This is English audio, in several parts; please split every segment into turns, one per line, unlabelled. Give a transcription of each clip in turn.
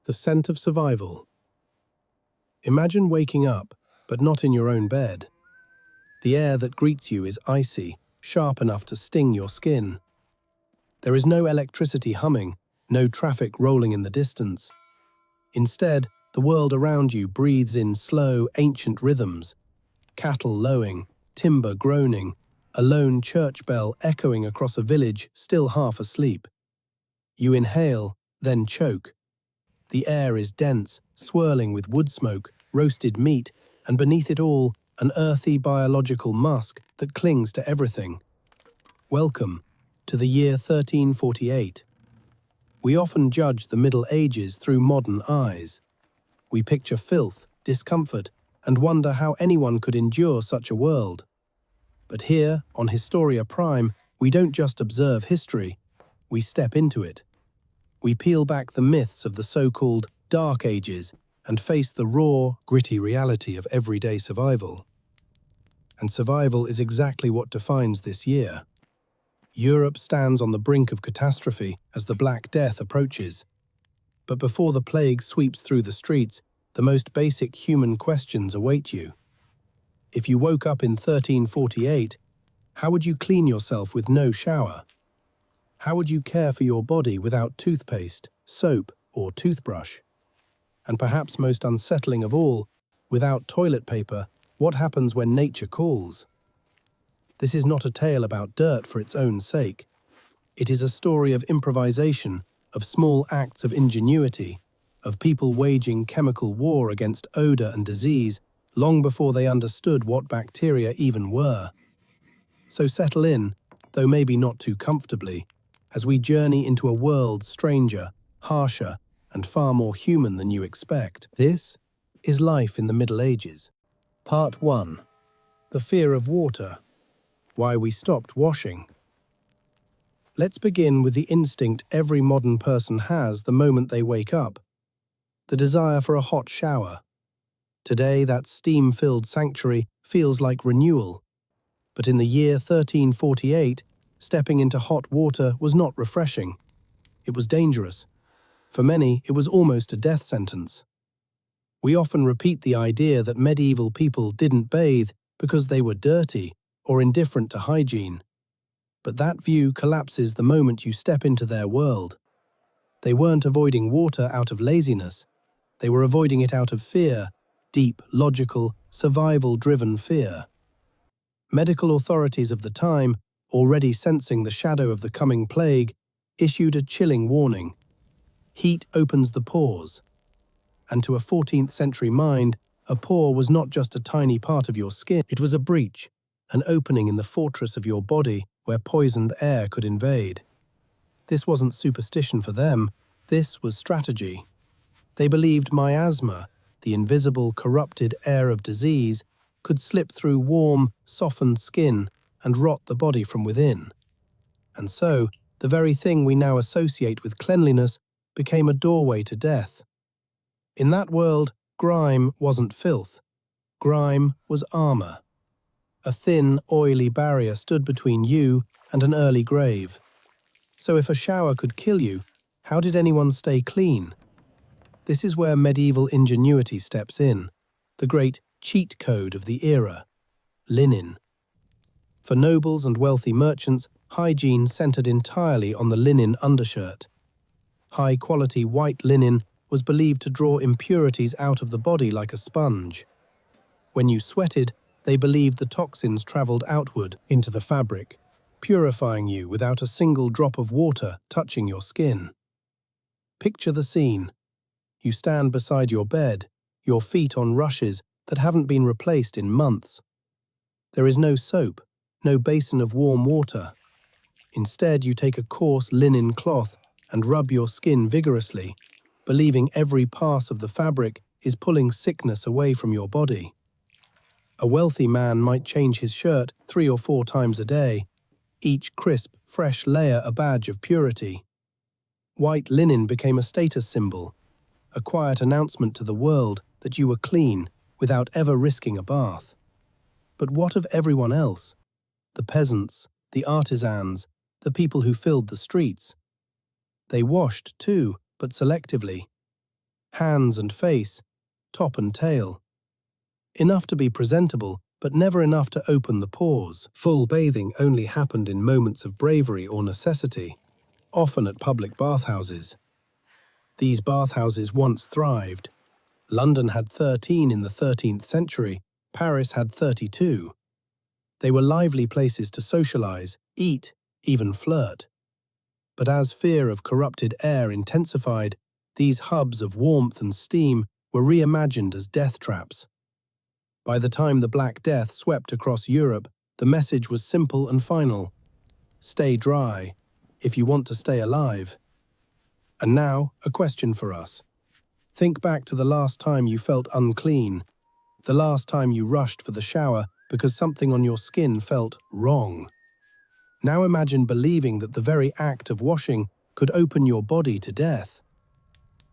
The scent of survival. Imagine waking up, but not in your own bed. The air that greets you is icy, sharp enough to sting your skin. There is no electricity humming, no traffic rolling in the distance. Instead, the world around you breathes in slow, ancient rhythms. Cattle lowing, timber groaning, a lone church bell echoing across a village still half asleep. You inhale, then choke. The air is dense, swirling with wood smoke, roasted meat, and beneath it all, an earthy biological musk that clings to everything. Welcome to the year 1348. We often judge the Middle Ages through modern eyes. We picture filth, discomfort, and wonder how anyone could endure such a world. But here, on Historia Prime, we don't just observe history, we step into it. We peel back the myths of the so-called Dark Ages and face the raw, gritty reality of everyday survival. And survival is exactly what defines this year. Europe stands on the brink of catastrophe as the Black Death approaches. But before the plague sweeps through the streets, the most basic human questions await you. If you woke up in 1348, how would you clean yourself with no shower? How would you care for your body without toothpaste, soap, or toothbrush? And perhaps most unsettling of all, without toilet paper, what happens when nature calls? This is not a tale about dirt for its own sake. It is a story of improvisation, of small acts of ingenuity, of people waging chemical war against odor and disease long before they understood what bacteria even were. So settle in, though maybe not too comfortably, as we journey into a world stranger, harsher, and far more human than you expect. This is Life in the Middle Ages. Part 1. The Fear of Water. Why we stopped washing. Let's begin with the instinct every modern person has the moment they wake up. The desire for a hot shower. Today, that steam-filled sanctuary feels like renewal. But in the year 1348, stepping into hot water was not refreshing. It was dangerous. For many, it was almost a death sentence. We often repeat the idea that medieval people didn't bathe because they were dirty or indifferent to hygiene. But that view collapses the moment you step into their world. They weren't avoiding water out of laziness. They were avoiding it out of fear, deep, logical, survival-driven fear. Medical authorities of the time, already sensing the shadow of the coming plague, issued a chilling warning. Heat opens the pores. And to a 14th century mind, a pore was not just a tiny part of your skin, it was a breach, an opening in the fortress of your body where poisoned air could invade. This wasn't superstition for them, this was strategy. They believed miasma, the invisible, corrupted air of disease, could slip through warm, softened skin and rot the body from within. And so, the very thing we now associate with cleanliness became a doorway to death. In that world, grime wasn't filth. Grime was armor. A thin, oily barrier stood between you and an early grave. So if a shower could kill you, how did anyone stay clean? This is where medieval ingenuity steps in, the great cheat code of the era: linen. For nobles and wealthy merchants, hygiene centered entirely on the linen undershirt. High-quality white linen was believed to draw impurities out of the body like a sponge. When you sweated, they believed the toxins traveled outward into the fabric, purifying you without a single drop of water touching your skin. Picture the scene. You stand beside your bed, your feet on rushes that haven't been replaced in months. There is no soap, no basin of warm water. Instead, you take a coarse linen cloth and rub your skin vigorously, believing every pass of the fabric is pulling sickness away from your body. A wealthy man might change his shirt 3 or 4 times a day, each crisp, fresh layer a badge of purity. White linen became a status symbol, a quiet announcement to the world that you were clean without ever risking a bath. But what of everyone else? The peasants, the artisans, the people who filled the streets. They washed too, but selectively. hands and face, top and tail. Enough to be presentable, but never enough to open the pores. Full bathing only happened in moments of bravery or necessity, often at public bathhouses. These bathhouses once thrived. London had 13 in the 13th century, Paris had 32. They were lively places to socialize, eat, even flirt. But as fear of corrupted air intensified, these hubs of warmth and steam were reimagined as death traps. By the time the Black Death swept across Europe, the message was simple and final. Stay dry, if you want to stay alive. And now, a question for us. Think back to the last time you felt unclean, the last time you rushed for the shower because something on your skin felt wrong. Now imagine believing that the very act of washing could open your body to death.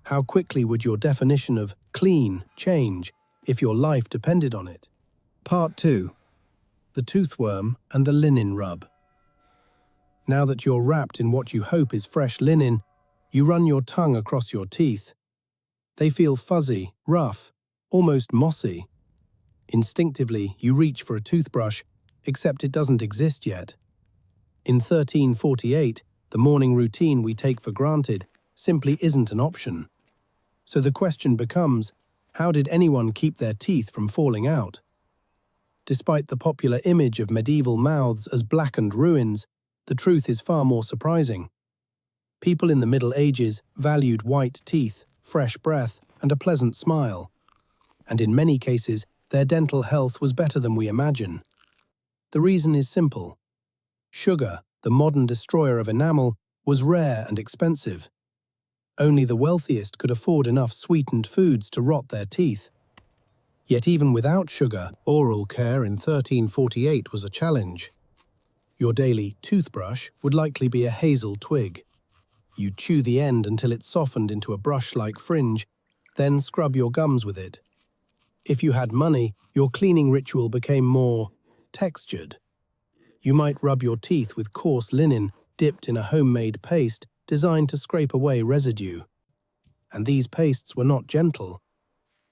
How quickly would your definition of clean change if your life depended on it? Part 2. The toothworm and the linen rub. Now that you're wrapped in what you hope is fresh linen, you run your tongue across your teeth. They feel fuzzy, rough, almost mossy. Instinctively, you reach for a toothbrush, except it doesn't exist yet. In 1348, the morning routine we take for granted simply isn't an option. So the question becomes, how did anyone keep their teeth from falling out? Despite the popular image of medieval mouths as blackened ruins, the truth is far more surprising. People in the Middle Ages valued white teeth, fresh breath, and a pleasant smile. And in many cases, their dental health was better than we imagine. The reason is simple. Sugar, the modern destroyer of enamel, was rare and expensive. Only the wealthiest could afford enough sweetened foods to rot their teeth. Yet even without sugar, oral care in 1348 was a challenge. Your daily toothbrush would likely be a hazel twig. You'd chew the end until it softened into a brush-like fringe, then scrub your gums with it. If you had money, your cleaning ritual became more textured. You might rub your teeth with coarse linen dipped in a homemade paste designed to scrape away residue. And these pastes were not gentle.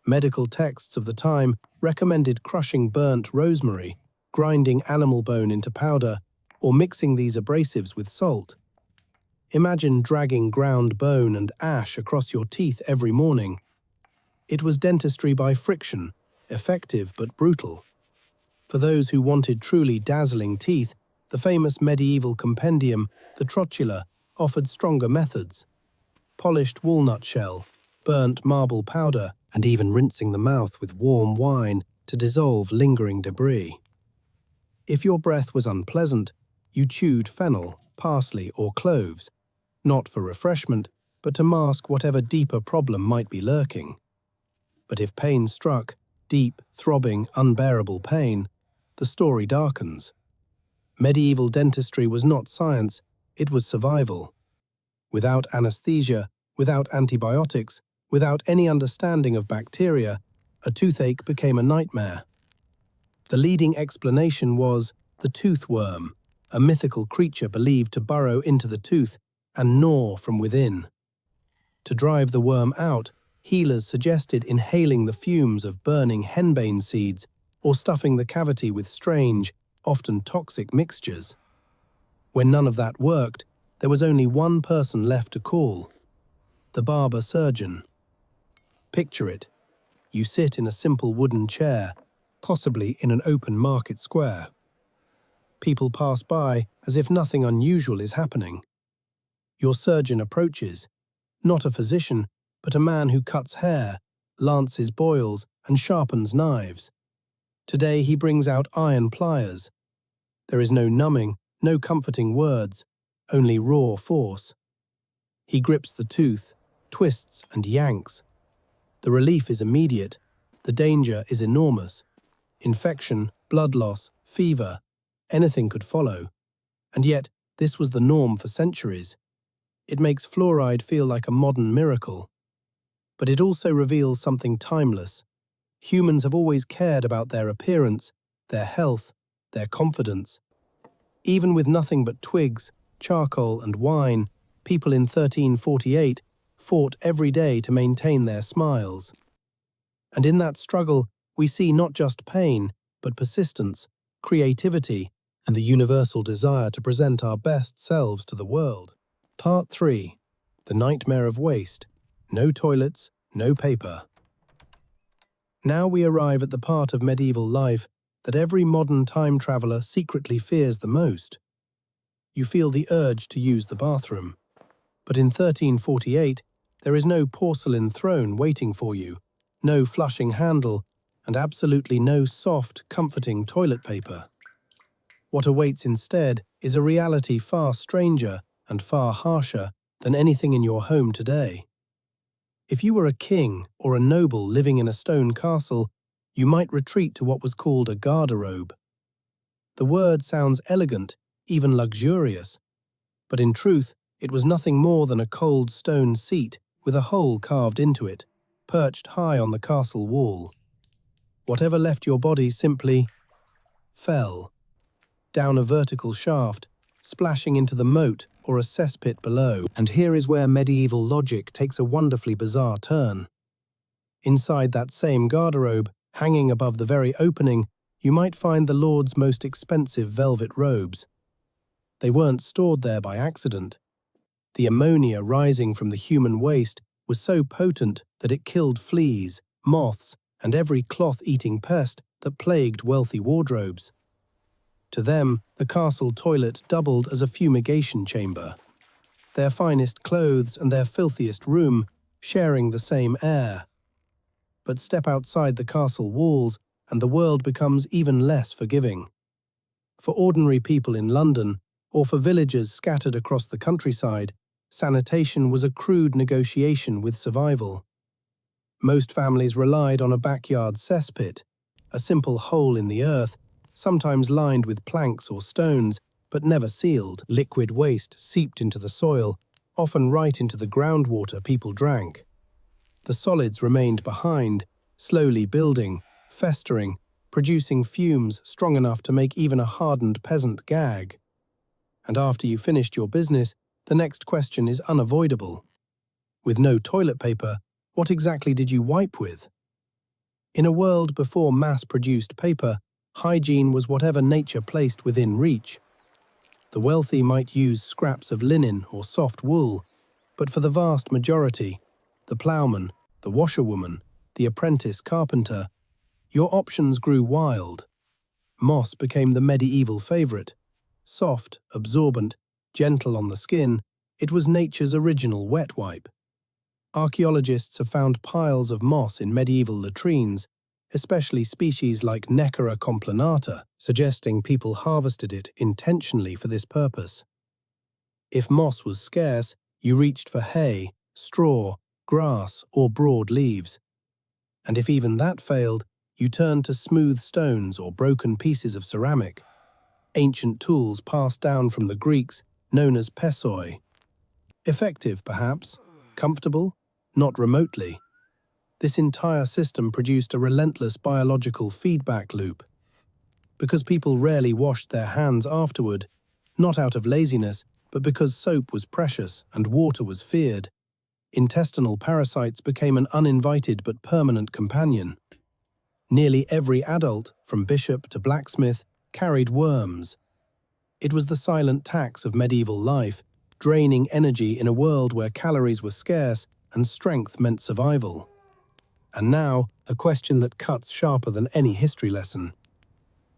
Medical texts of the time recommended crushing burnt rosemary, grinding animal bone into powder, or mixing these abrasives with salt. Imagine dragging ground bone and ash across your teeth every morning. It was dentistry by friction, effective but brutal. For those who wanted truly dazzling teeth, the famous medieval compendium, the Trocula, offered stronger methods. Polished walnut shell, burnt marble powder, and even rinsing the mouth with warm wine to dissolve lingering debris. If your breath was unpleasant, you chewed fennel, parsley, or cloves, not for refreshment, but to mask whatever deeper problem might be lurking. But if pain struck, deep, throbbing, unbearable pain, the story darkens. Medieval dentistry was not science, it was survival. Without anesthesia, without antibiotics, without any understanding of bacteria, a toothache became a nightmare. The leading explanation was the toothworm, a mythical creature believed to burrow into the tooth and gnaw from within. To drive the worm out, healers suggested inhaling the fumes of burning henbane seeds or stuffing the cavity with strange, often toxic mixtures. When none of that worked, there was only one person left to call: the barber surgeon. Picture it. You sit in a simple wooden chair, possibly in an open market square. People pass by as if nothing unusual is happening. Your surgeon approaches, not a physician, but a man who cuts hair, lances boils, and sharpens knives. Today he brings out iron pliers. There is no numbing, no comforting words, only raw force. He grips the tooth, twists and yanks. The relief is immediate. The danger is enormous. Infection, blood loss, fever, anything could follow. And yet, this was the norm for centuries. It makes fluoride feel like a modern miracle. But it also reveals something timeless. Humans have always cared about their appearance, their health, their confidence. Even with nothing but twigs, charcoal, and wine, people in 1348 fought every day to maintain their smiles. And in that struggle, we see not just pain, but persistence, creativity, and the universal desire to present our best selves to the world. Part 3. The Nightmare of Waste. No toilets, no paper. Now we arrive at the part of medieval life that every modern time traveler secretly fears the most. You feel the urge to use the bathroom. But in 1348, there is no porcelain throne waiting for you, no flushing handle, and absolutely no soft, comforting toilet paper. What awaits instead is a reality far stranger and far harsher than anything in your home today. If you were a king or a noble living in a stone castle, you might retreat to what was called a garderobe. The word sounds elegant, even luxurious, but in truth, it was nothing more than a cold stone seat with a hole carved into it, perched high on the castle wall. Whatever left your body simply fell, down a vertical shaft, splashing into the moat or a cesspit below. And here is where medieval logic takes a wonderfully bizarre turn. Inside that same garderobe, hanging above the very opening, you might find the lord's most expensive velvet robes. They weren't stored there by accident. The ammonia rising from the human waste was so potent that it killed fleas, moths, and every cloth-eating pest that plagued wealthy wardrobes. To them, the castle toilet doubled as a fumigation chamber. Their finest clothes and their filthiest room sharing the same air. But step outside the castle walls and the world becomes even less forgiving. For ordinary people in London, or for villagers scattered across the countryside, sanitation was a crude negotiation with survival. Most families relied on a backyard cesspit, a simple hole in the earth, sometimes lined with planks or stones, but never sealed. Liquid waste seeped into the soil, often right into the groundwater people drank. The solids remained behind, slowly building, festering, producing fumes strong enough to make even a hardened peasant gag. And after you finished your business, the next question is unavoidable. With no toilet paper, what exactly did you wipe with? In a world before mass-produced paper, hygiene was whatever nature placed within reach. The wealthy might use scraps of linen or soft wool, but for the vast majority, the ploughman, the washerwoman, the apprentice carpenter, your options grew wild. Moss became the medieval favorite. Soft, absorbent, gentle on the skin, it was nature's original wet wipe. Archaeologists have found piles of moss in medieval latrines, especially species like Necera complanata, suggesting people harvested it intentionally for this purpose. If moss was scarce, you reached for hay, straw, grass, or broad leaves. And if even that failed, you turned to smooth stones or broken pieces of ceramic, ancient tools passed down from the Greeks known as pessoi. Effective, perhaps, comfortable, not remotely. This entire system produced a relentless biological feedback loop. Because people rarely washed their hands afterward, not out of laziness, but because soap was precious and water was feared, intestinal parasites became an uninvited but permanent companion. Nearly every adult, from bishop to blacksmith, carried worms. It was the silent tax of medieval life, draining energy in a world where calories were scarce and strength meant survival. And now, a question that cuts sharper than any history lesson.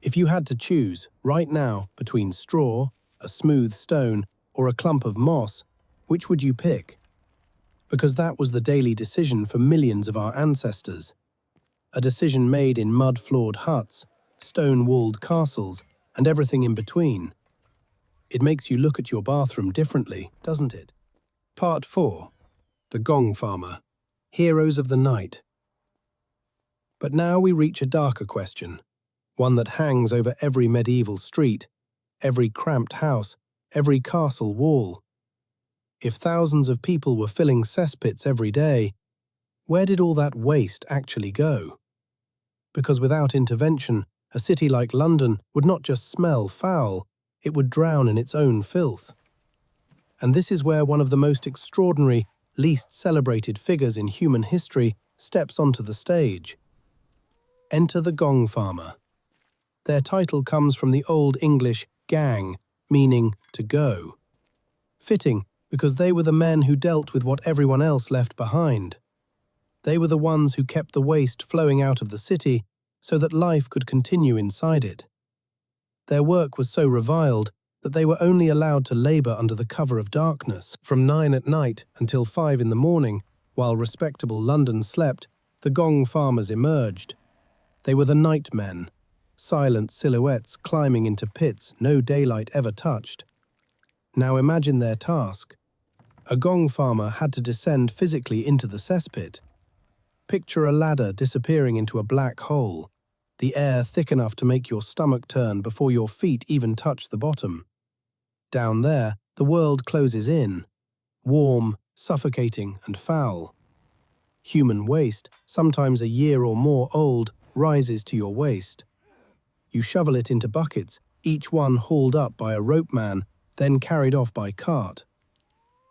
If you had to choose, right now, between straw, a smooth stone, or a clump of moss, which would you pick? Because that was the daily decision for millions of our ancestors. A decision made in mud-floored huts, stone-walled castles, and everything in between. It makes you look at your bathroom differently, doesn't it? Part 4. The Gong Farmer. Heroes of the Night. But now we reach a darker question, one that hangs over every medieval street, every cramped house, every castle wall. If thousands of people were filling cesspits every day, where did all that waste actually go? Because without intervention, a city like London would not just smell foul, it would drown in its own filth. And this is where one of the most extraordinary, least celebrated figures in human history, steps onto the stage. Enter the Gong Farmer. Their title comes from the Old English gang, meaning to go. Fitting, because they were the men who dealt with what everyone else left behind. They were the ones who kept the waste flowing out of the city so that life could continue inside it. Their work was so reviled that they were only allowed to labor under the cover of darkness. From 9 at night until 5 in the morning, while respectable London slept, the Gong Farmers emerged. They were the night men, silent silhouettes climbing into pits no daylight ever touched. Now imagine their task. A Gong Farmer had to descend physically into the cesspit. Picture a ladder disappearing into a black hole, the air thick enough to make your stomach turn before your feet even touch the bottom. Down there, the world closes in, warm, suffocating, and foul. Human waste, sometimes a year or more old, rises to your waist. You shovel it into buckets, each one hauled up by a rope man, then carried off by cart.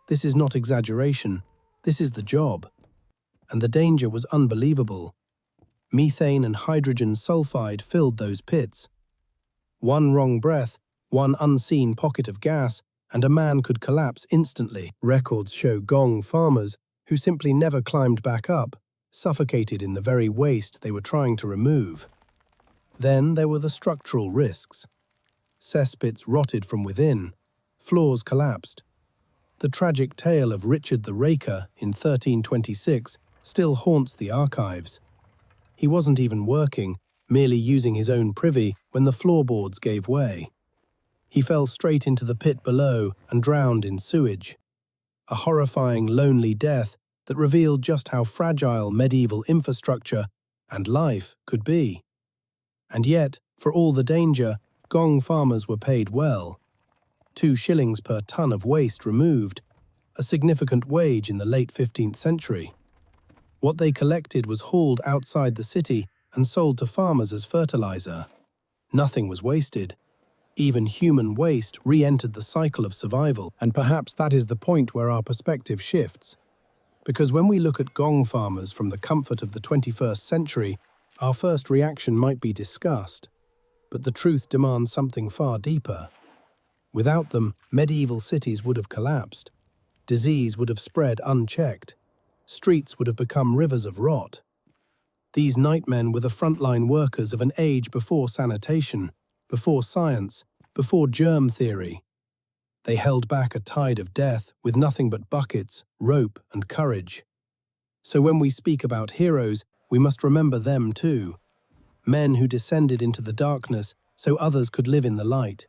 This is not exaggeration, this is the job. And the danger was unbelievable. Methane and hydrogen sulfide filled those pits. One wrong breath, one unseen pocket of gas, and a man could collapse instantly. Records show Gong Farmers, who simply never climbed back up, suffocated in the very waste they were trying to remove. Then there were the structural risks. Cesspits rotted from within, floors collapsed. The tragic tale of Richard the Raker in 1326 still haunts the archives. He wasn't even working, merely using his own privy when the floorboards gave way. He fell straight into the pit below and drowned in sewage. A horrifying, lonely death that revealed just how fragile medieval infrastructure and life could be. And yet, for all the danger, Gong Farmers were paid well. 2 shillings per ton of waste removed, a significant wage in the late 15th century. What they collected was hauled outside the city and sold to farmers as fertilizer. Nothing was wasted. Even human waste re-entered the cycle of survival. And perhaps that is the point where our perspective shifts. Because when we look at Gong Farmers from the comfort of the 21st century, our first reaction might be disgust. But the truth demands something far deeper. Without them, medieval cities would have collapsed. Disease would have spread unchecked. Streets would have become rivers of rot. These nightmen were the frontline workers of an age before sanitation, before science, before germ theory. They held back a tide of death with nothing but buckets, rope, and courage. So when we speak about heroes, we must remember them too. Men who descended into the darkness so others could live in the light.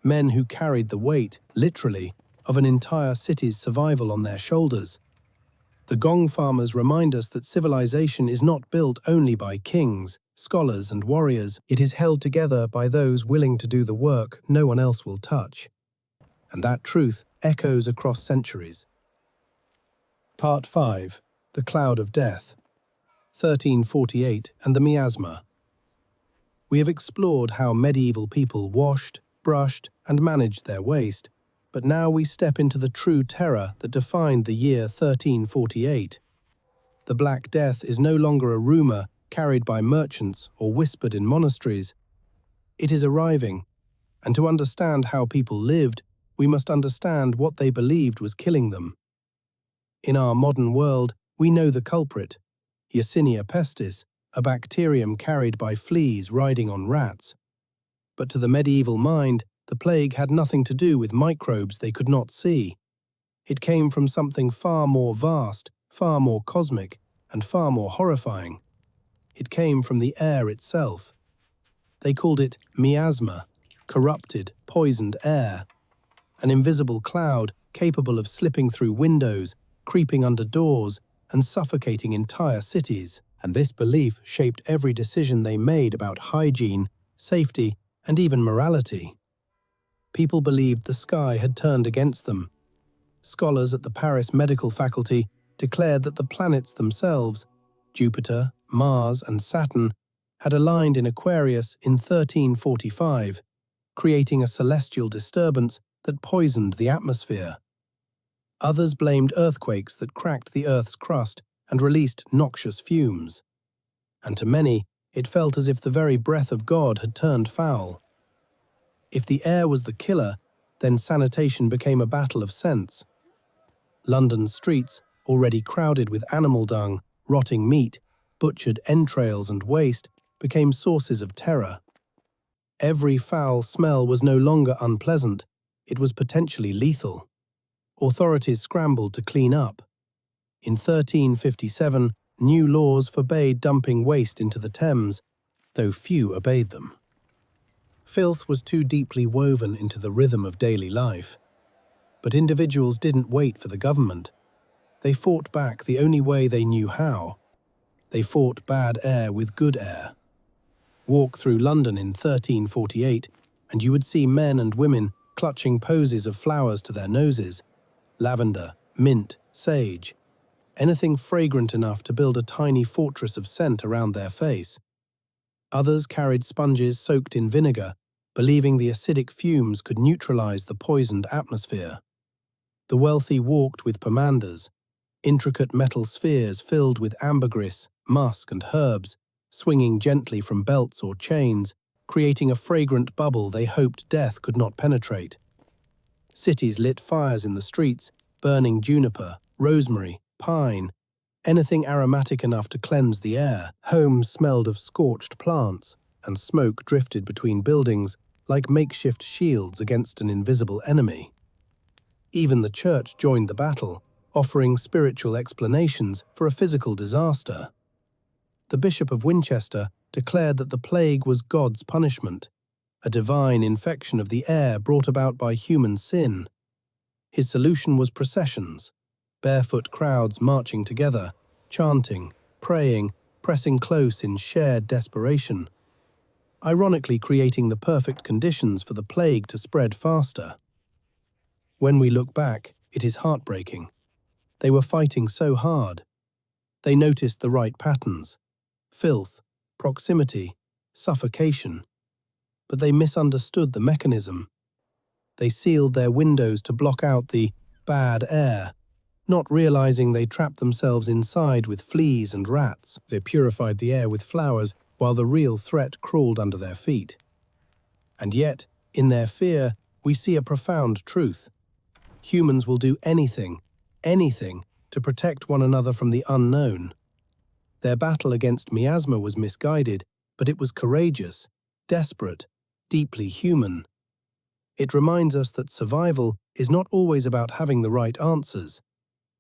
Men who carried the weight, literally, of an entire city's survival on their shoulders. The Gong Farmers remind us that civilization is not built only by kings, scholars, and warriors. It is held together by those willing to do the work no one else will touch. And that truth echoes across centuries. Part 5. The Cloud of Death, 1348 and the miasma. We have explored how medieval people washed, brushed, and managed their waste, but now we step into the true terror that defined the year 1348. The Black Death is no longer a rumor carried by merchants or whispered in monasteries. It is arriving, and to understand how people lived, we must understand what they believed was killing them. In our modern world, we know the culprit, Yersinia pestis, a bacterium carried by fleas riding on rats. But to the medieval mind, the plague had nothing to do with microbes they could not see. It came from something far more vast, far more cosmic, and far more horrifying. It came from the air itself. They called it miasma, corrupted, poisoned air. An invisible cloud capable of slipping through windows, creeping under doors, and suffocating entire cities. And this belief shaped every decision they made about hygiene, safety, and even morality. People believed the sky had turned against them. Scholars at the Paris medical faculty declared that the planets themselves, Jupiter, Mars, and Saturn, had aligned in Aquarius in 1345, creating a celestial disturbance that poisoned the atmosphere. Others blamed earthquakes that cracked the Earth's crust and released noxious fumes. And to many, it felt as if the very breath of God had turned foul. If the air was the killer, then sanitation became a battle of sense. London's streets, already crowded with animal dung, rotting meat, butchered entrails and waste, became sources of terror. Every foul smell was no longer unpleasant, it was potentially lethal. Authorities scrambled to clean up. In 1357, new laws forbade dumping waste into the Thames, though few obeyed them. Filth was too deeply woven into the rhythm of daily life. But individuals didn't wait for the government. They fought back the only way they knew how. They fought bad air with good air. Walk through London in 1348, and you would see men and women clutching posies of flowers to their noses. Lavender, mint, sage. Anything fragrant enough to build a tiny fortress of scent around their face. Others carried sponges soaked in vinegar, believing the acidic fumes could neutralize the poisoned atmosphere. The wealthy walked with pomanders, intricate metal spheres filled with ambergris, musk and herbs, swinging gently from belts or chains, creating a fragrant bubble they hoped death could not penetrate. Cities lit fires in the streets, burning juniper, rosemary, pine, anything aromatic enough to cleanse the air. Homes smelled of scorched plants, and smoke drifted between buildings like makeshift shields against an invisible enemy. Even the church joined the battle, offering spiritual explanations for a physical disaster. The Bishop of Winchester declared that the plague was God's punishment, a divine infection of the air brought about by human sin. His solution was processions, barefoot crowds marching together, chanting, praying, pressing close in shared desperation, ironically creating the perfect conditions for the plague to spread faster. When we look back, it is heartbreaking. They were fighting so hard. They noticed the right patterns: filth, proximity, suffocation. But they misunderstood the mechanism. They sealed their windows to block out the bad air, not realizing they trapped themselves inside with fleas and rats. They purified the air with flowers while the real threat crawled under their feet. And yet, in their fear, we see a profound truth. Humans will do anything, to protect one another from the unknown. Their battle against miasma was misguided, but it was courageous, desperate, deeply human. It reminds us that survival is not always about having the right answers.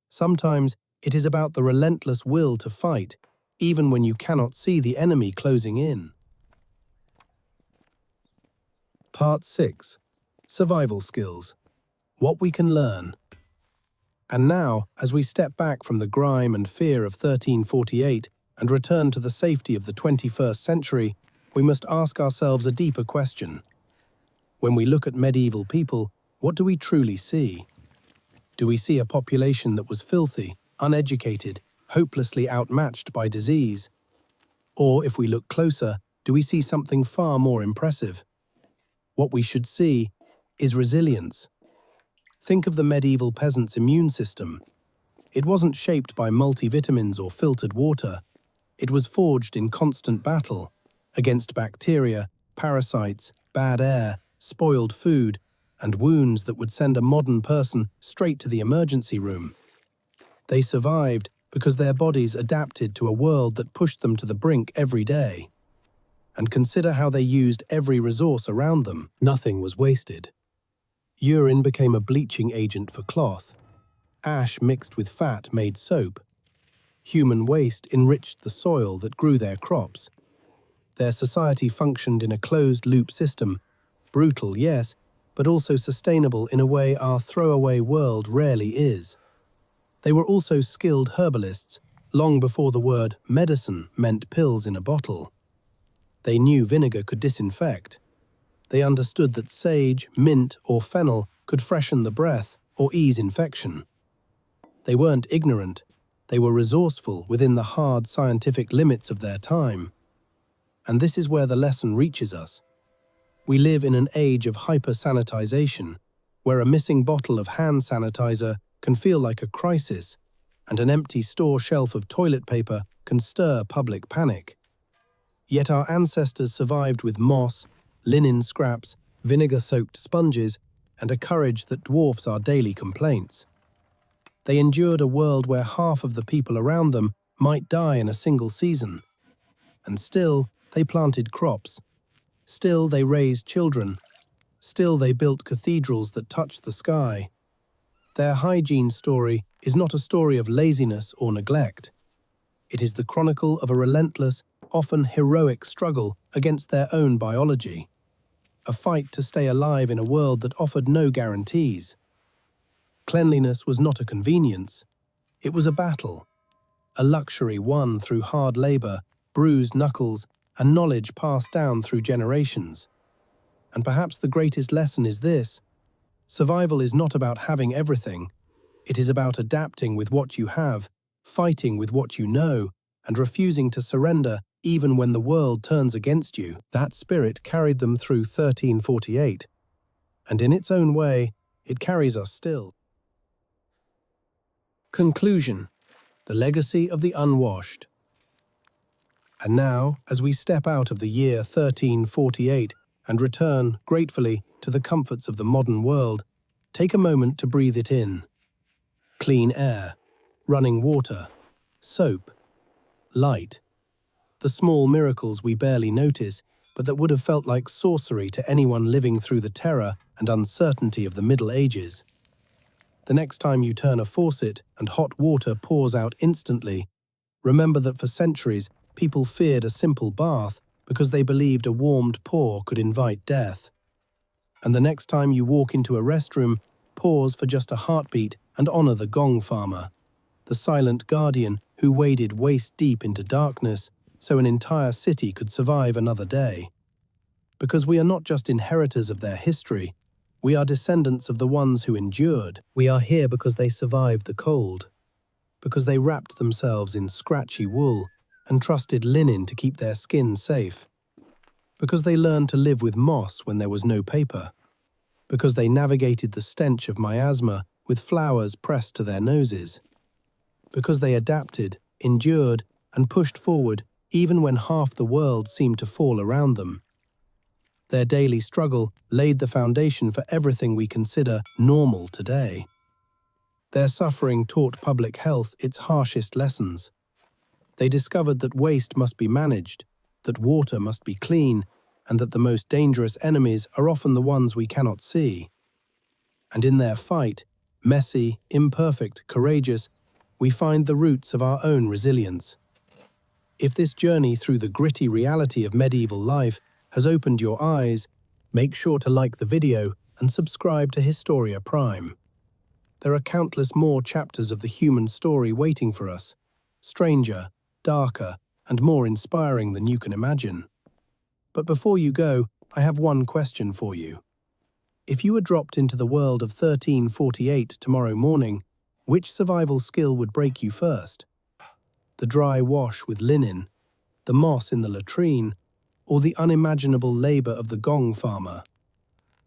Sometimes it is about the relentless will to fight, even when you cannot see the enemy closing in. Part 6. Survival Skills. What we can learn. And now, as we step back from the grime and fear of 1348 and return to the safety of the 21st century, we must ask ourselves a deeper question. When we look at medieval people, what do we truly see? Do we see a population that was filthy, uneducated, hopelessly outmatched by disease? Or, if we look closer, do we see something far more impressive? What we should see is resilience. Think of the medieval peasant's immune system. It wasn't shaped by multivitamins or filtered water. It was forged in constant battle against bacteria, parasites, bad air, spoiled food, and wounds that would send a modern person straight to the emergency room. They survived because their bodies adapted to a world that pushed them to the brink every day. And consider how they used every resource around them. Nothing was wasted. Urine became a bleaching agent for cloth. Ash mixed with fat made soap. Human waste enriched the soil that grew their crops. Their society functioned in a closed-loop system, brutal, yes, but also sustainable in a way our throwaway world rarely is. They were also skilled herbalists, long before the word medicine meant pills in a bottle. They knew vinegar could disinfect. They understood that sage, mint, or fennel could freshen the breath or ease infection. They weren't ignorant. They were resourceful within the hard scientific limits of their time. And this is where the lesson reaches us. We live in an age of hyper-sanitization, where a missing bottle of hand sanitizer can feel like a crisis, and an empty store shelf of toilet paper can stir public panic. Yet our ancestors survived with moss, linen scraps, vinegar-soaked sponges, and a courage that dwarfs our daily complaints. They endured a world where half of the people around them might die in a single season. And still, they planted crops. Still, they raised children. Still, they built cathedrals that touched the sky. Their hygiene story is not a story of laziness or neglect. It is the chronicle of a relentless, often heroic struggle against their own biology. A fight to stay alive in a world that offered no guarantees. Cleanliness was not a convenience. It was a battle. A luxury won through hard labor, bruised knuckles, and knowledge passed down through generations. And perhaps the greatest lesson is this: survival is not about having everything. It is about adapting with what you have, fighting with what you know, and refusing to surrender even when the world turns against you. That spirit carried them through 1348, and in its own way, it carries us still. Conclusion: the legacy of the unwashed. And now, as we step out of the year 1348 and return, gratefully, to the comforts of the modern world, take a moment to breathe it in. Clean air, running water, soap, light. The small miracles we barely notice, but that would have felt like sorcery to anyone living through the terror and uncertainty of the Middle Ages. The next time you turn a faucet and hot water pours out instantly, remember that for centuries, people feared a simple bath because they believed a warmed pour could invite death. And the next time you walk into a restroom, pause for just a heartbeat and honor the Gong Farmer, the silent guardian who waded waist-deep into darkness so an entire city could survive another day. Because we are not just inheritors of their history, we are descendants of the ones who endured. We are here because they survived the cold, because they wrapped themselves in scratchy wool and trusted linen to keep their skin safe, because they learned to live with moss when there was no paper, because they navigated the stench of miasma with flowers pressed to their noses, because they adapted, endured, and pushed forward even when half the world seemed to fall around them. Their daily struggle laid the foundation for everything we consider normal today. Their suffering taught public health its harshest lessons. They discovered that waste must be managed, that water must be clean, and that the most dangerous enemies are often the ones we cannot see. And in their fight, messy, imperfect, courageous, we find the roots of our own resilience. If this journey through the gritty reality of medieval life has opened your eyes, make sure to like the video and subscribe to Historia Prime. There are countless more chapters of the human story waiting for us, stranger, darker, and more inspiring than you can imagine. But before you go, I have one question for you. If you were dropped into the world of 1348 tomorrow morning, which survival skill would break you first? The dry wash with linen, the moss in the latrine, or the unimaginable labor of the Gong Farmer?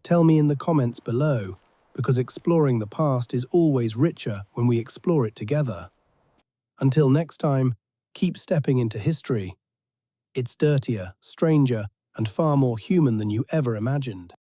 Tell me in the comments below, because exploring the past is always richer when we explore it together. Until next time, keep stepping into history. It's dirtier, stranger, and far more human than you ever imagined.